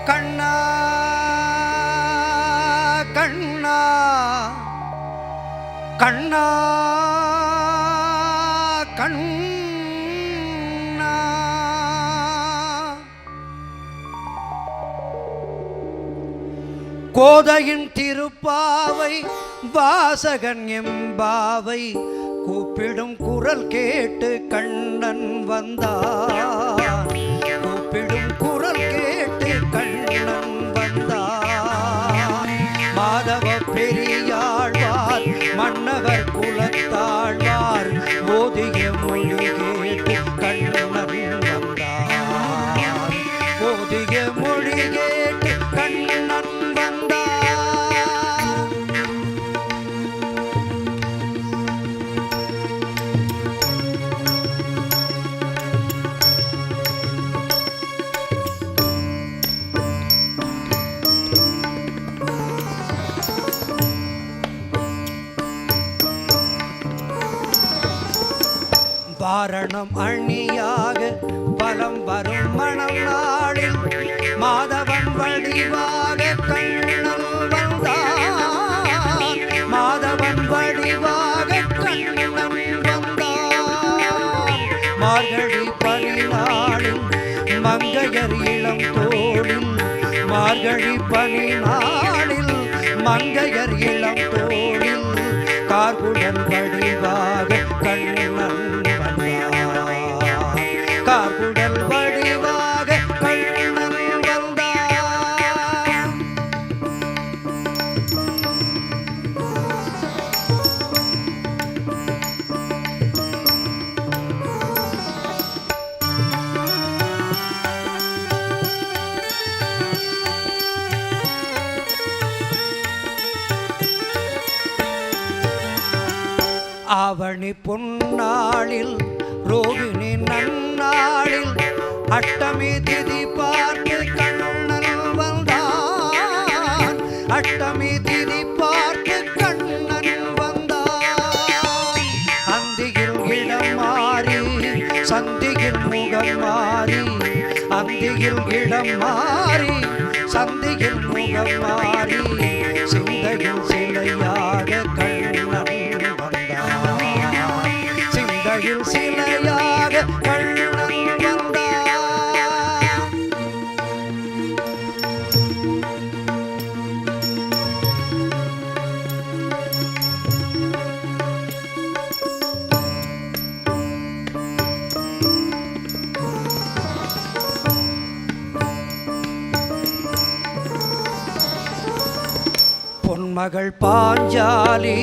கண்ணா கண்ணா கண்ணா கண்ணா கோதையின் திருப்பாவை வாசகன் எம்பாவை கூப்பிடும் குரல் கேட்டு கண்ணன் வந்தான். கூப்பிடும் குரல் கேட்டு கண்ணன் வந்தான். மாதவ பெரியாழ்வார் மன்னவர் குலத்தாழ்வார் ஓதிய மொழி கேட்டு கண்ணன் வந்தான். ஓதிய மொழி கேட்டு கண்ணன் வந்தான். வாரணம் அணியாக பலம் வரும் மணம் நாளில் மாதவன் வடிவாக கண்ணன் வந்தான். மாதவன் வடிவாக கண்ணன் வந்தான். மார்கழி பனி நாளில் மங்கையர் இளம் தோளில் மார்கழி பனி நாளில் மங்கையர் இளம் தோளில் கார்குடன் வடிவாக கண்ணன் கார்குடல் வடிவாக கண்ணன் வந்தான். ஆவணி பொன்னாளில் ரோகிணி நன்னாளில் அஷ்டமி திதி பார்த்து கண்ணன் வந்தான். அஷ்டமி திதி பார்த்து கண்ணன் வந்தான். அந்தியில் இடம் மாறி சந்தியில் முகம் மாறி அந்தியில் இடம் மாறி சந்தியில் முகம் மாறி சிந்தையில் சிலையாக கண்ணன் வந்தான். சிந்தையில் சிலையாக கண்ணன் வந்தான். பொன்மகள் பாஞ்சாலி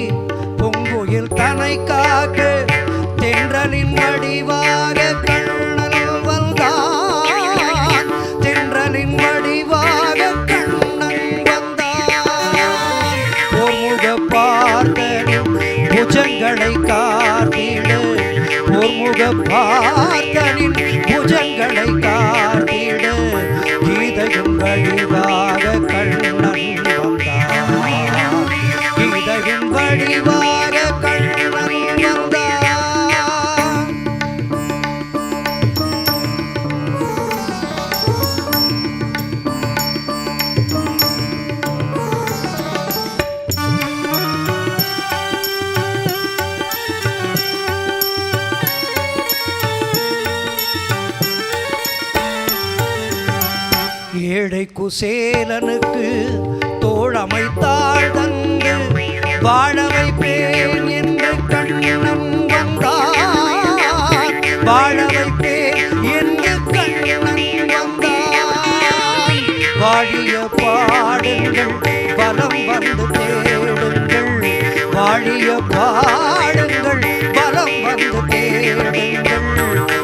பூங்குயில் தனை காக்க தென்றலின் வடிவாக கண்ணன் வந்தான். தென்றலின் வடிவாக கண்ணன் வந்தான். ஒருமுக பார்த்தனின் புஜங்களை காத்திடு ஒருமுக பார்த்தனின் புஜங்களை காத்திடு கீதையும் வடிவாக கண்ணன் வந்தான். கீதையும் வடிவாக கண்ணன் வந்தான். ஏழை குசேலனுக்கு தோழமைத்தாள் தந்து வாழ வைப்பேன் என்று கண்ணன் வந்தான். வாழ வைப்பேன் என்று கண்ணன் வந்தான். வாழிய பாடுங்கள் பலம் வந்து தேடுங்கள். வாழிய பாடுங்கள் பலம் வந்து தேடுங்கள்.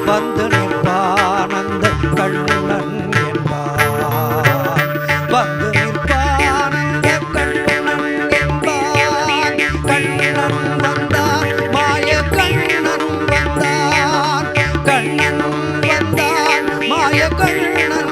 வந்து நிற்பானந்த கண்ணன் என்பார். வந்து நிற்பானந்த கண்ணன் என்பார். கண்ணன் வந்தான் மாய கண்ணன் வந்தான். கண்ணன் வந்தான் மாய கண்ணன்